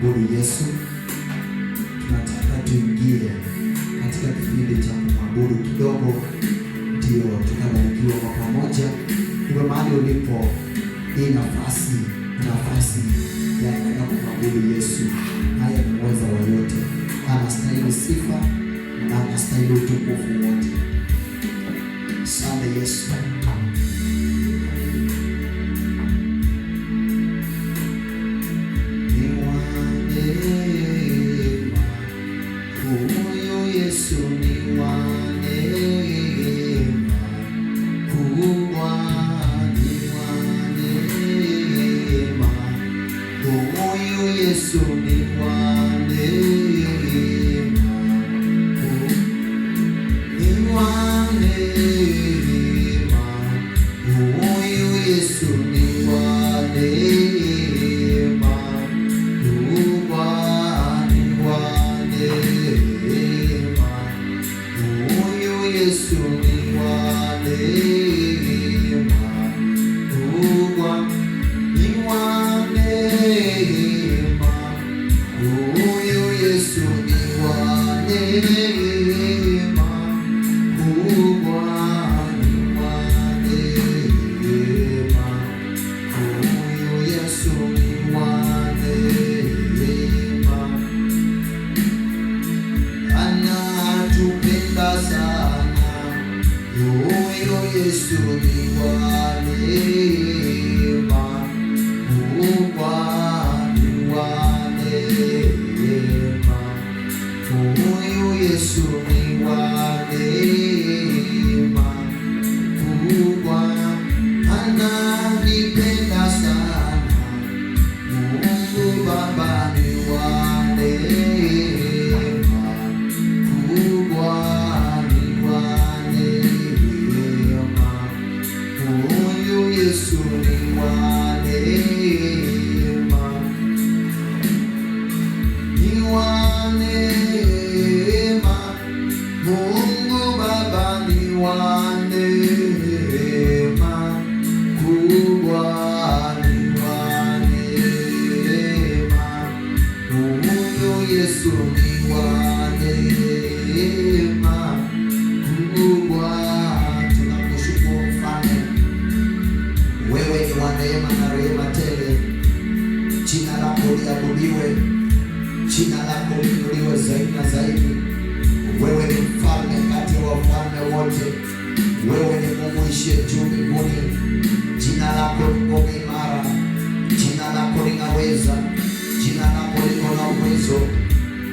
kumwabudu Yesu. Tunataka tuingie katika kipindi cha kumwabudu kidogo, ndio tukabarikiwa kwa pamoja. Kwa mahali ulipo, hii nafasi ya kwenda kumwabudu Yesu. Haya ni mweza wa yote, anastahili sifa na anastahili utukufu wote. Asante Yesu.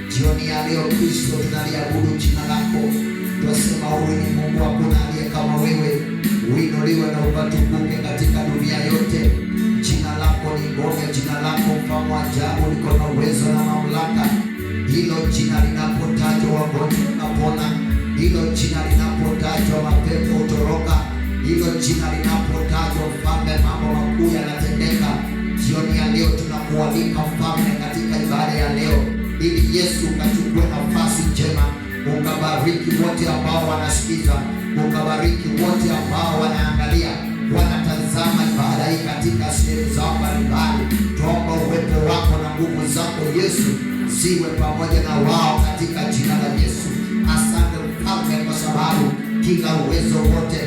Jioni ya leo Kristo, tunaliabudu jina lako. Tunasema wewe ni Mungu, hakuna aliye kama wewe. Uinuliwe na ukatukuke katika dunia yote. Jina lako ni ngome, jina lako mfalme wa ajabu, liko na uwezo na mamlaka. Hilo jina linapotajwa wagonjwa wanapona. Hilo jina linapotajwa mapepo hutoroka. Hilo jina linapotajwa mfalme, mambo makuu yanatendeka. Jioni ya leo tunakualika mfalme katika ibada ya leo, ili Yesu kachukue nafasi njema, ukabariki wote ambao wanasikiza, ukabariki wote ambao wanaangalia, wanatazama ibada hii katika sehemu zao mbalimbali. Tuomba uwepo wako na nguvu zako Yesu ziwe pamoja na wao katika jina la Yesu. Asante mfalme, kwa sababu kila uwezo wote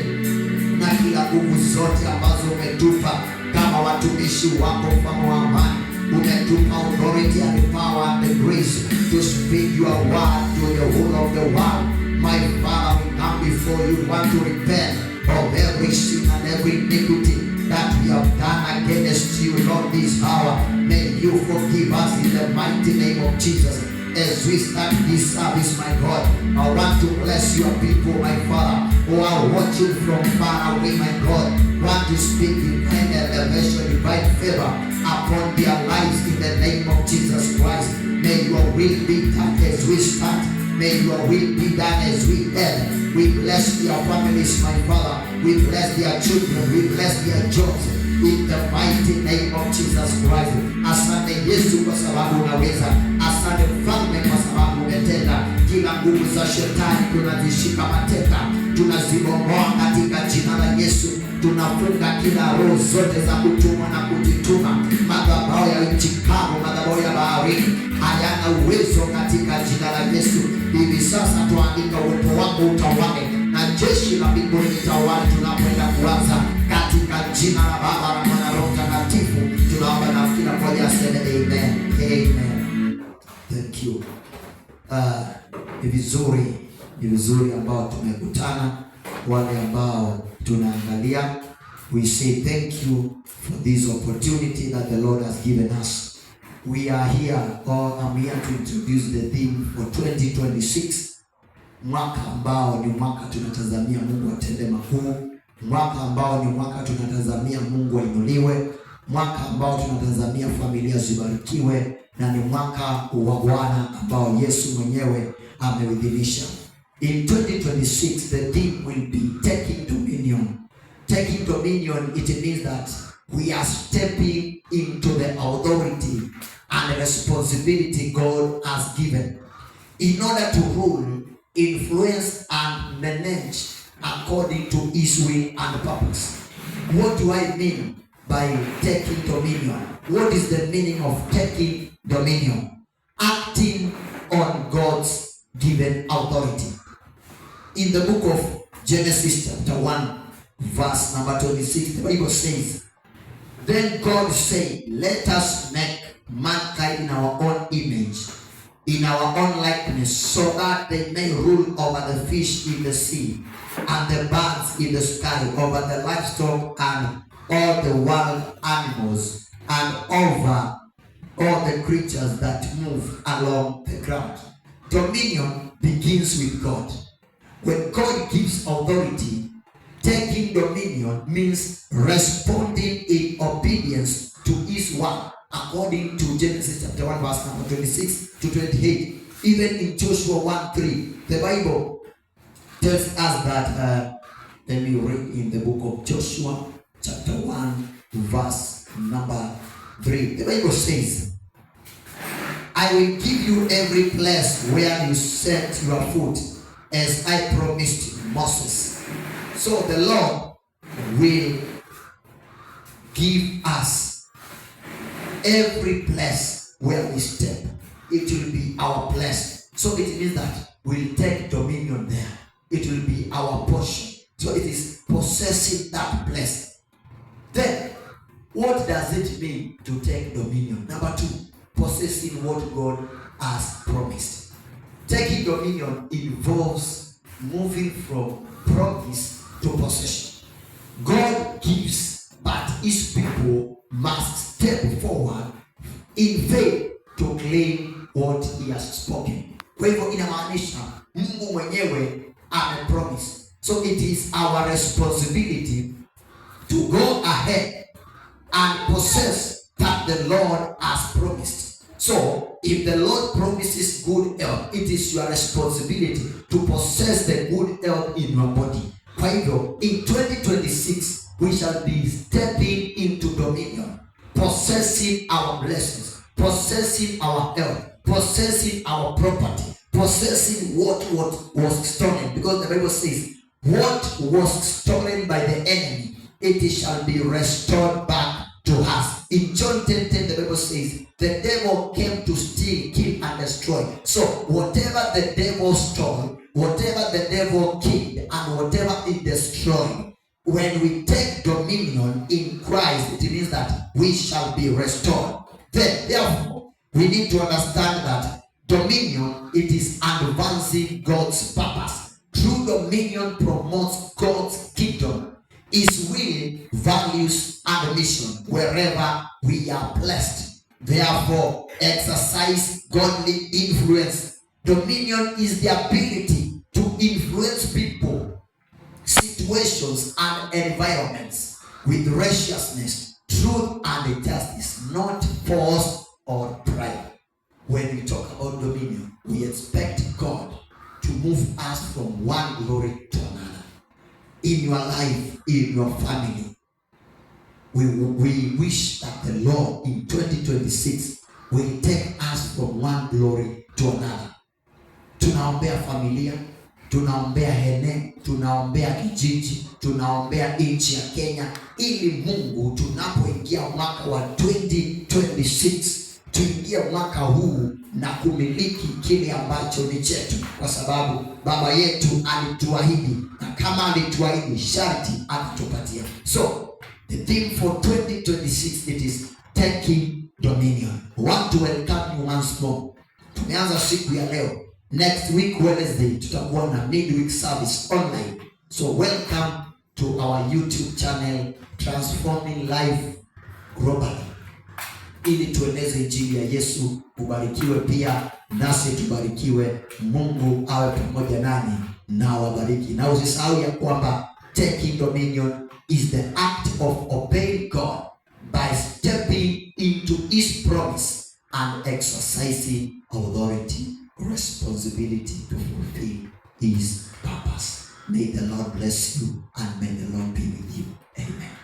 na kila nguvu zote ambazo umetupa kama watumishi wako mfalme wa amani, umetupa authority and power and the grace to speak your word to the whole of the world. My Father, we come before you, want to repent of every sin and every iniquity that we have done against you, Lord, this hour. May you forgive us in the mighty name of Jesus. As we start this service, my God, I want to bless your people, my Father, who are watching from far away, my God. Want to speak in kind elevation, divine favor upon their lives in the name of Jesus Christ. May your will be done as we start. May your will be done as we end. We bless their families, my Father. We bless their children. We bless their jobs. In the mighty name of Jesus Christ. Asante Yesu kwa sababu unaweza. Asante Mfalme kwa sababu umetenda. Kila nguvu za shetani tunazishika mateka, tunazibomoa katika jina la Yesu. Tunafunga kila roho zote za kutuma na kujituma, madhabahu ya nchi kavu, madhabahu ya baharini, hayana uwezo katika jina la Yesu. Hivi sasa tuandika uwepo wako utawale na jeshi la mbinguni litawale tunapoenda kuanza, katika jina la Baba na Mwana na Roho Mtakatifu tunaomba, na kila mmoja aseme amen. Amen. Thank you. Ni vizuri ambao tumekutana, wale ambao tunaangalia, we say thank you for this opportunity that the Lord has given us. We are here, or I'm here to introduce the theme for 2026. Mwaka ambao ni mwaka tunatazamia Mungu atende makuu, mwaka ambao ni mwaka tunatazamia Mungu ainuliwe, mwaka ambao tunatazamia familia zibarikiwe, na ni mwaka wa Bwana ambao Yesu mwenyewe ameuidhinisha. In 2026, the theme will be taking dominion. Taking dominion, it means that we are stepping into the authority and responsibility God has given in order to rule, influence and manage according to His will and purpose. What do I mean by taking dominion? What is the meaning of taking dominion? Acting on God's given authority. In the book of Genesis chapter 1 verse number 26, the Bible says, "Then God said, let us make mankind in our own image, in our own likeness, so that they may rule over the fish in the sea, and the birds in the sky, over the livestock and all the wild animals, and over all the creatures that move along the ground." Dominion begins with God. When God gives authority, taking dominion means responding in obedience to His word, according to Genesis chapter 1 verse number 26 to 28. Even in Joshua 1:3, the Bible tells us that, let me read in the book of Joshua chapter 1 verse number 3. The Bible says, "I will give you every place where you set your foot, as I promised Moses." So the Lord will give us every place where we step. It will be our place. So it means that we'll take dominion there. It will be our portion. So it is possessing that place. Then, what does it mean to take dominion? Number 2, possessing what God has promised. Taking dominion involves moving from promise to possession. God gives, but His people must step forward in faith to claim what He has spoken. Kwa hivyo inamaanisha Mungu mwenyewe amepromise. So it is our responsibility to go ahead and possess that the Lord has promised. So, if the Lord promises good health, it is your responsibility to possess the good health in your body. Kwa hivyo, in 2026, we shall be stepping into dominion, possessing our blessings, possessing our health, possessing our property, possessing what was stolen. Because the Bible says, what was stolen by the enemy, it shall be restored back to us. In John 10:10, the Bible says, the devil came to steal, kill, and destroy. So whatever the devil stole, whatever the devil killed, and whatever it destroyed, when we take dominion in Christ, it means that we shall be restored. Then, therefore, we need to understand that dominion, it is advancing God's purpose. True dominion promotes God's kingdom, His will, values, and mission wherever we are placed. Therefore, exercise godly influence. Dominion is the ability to influence people, situations, and environments with righteousness, truth, and justice, not force or pride. When we talk about dominion, we expect God to move us from one glory to another. In your life, in your family, we wish that the Lord in 2026 will take us from one glory to another. Tunaombea familia, tunaombea eneo, tunaombea kijiji, tunaombea nchi ya Kenya, ili Mungu tunapoingia mwaka wa 2026 tuingie mwaka huu na kumiliki kile ambacho ni chetu, kwa sababu baba yetu alituahidi, na kama alituahidi sharti atatupatia. So the theme for 2026 it is taking dominion. I want to welcome you once more. Tumeanza siku ya leo. Next week Wednesday tutakuwa na midweek service online. So welcome to our YouTube channel Transforming Life Globally, ili tueneze injili ya Yesu. Ubarikiwe pia nasi tubarikiwe. Mungu awe pamoja nani na wabariki. Na usisahau ya kwamba taking dominion is the act of obeying God by stepping into his promise and exercising authority, responsibility to fulfill his purpose. May the Lord bless you and may the Lord be with you. Amen.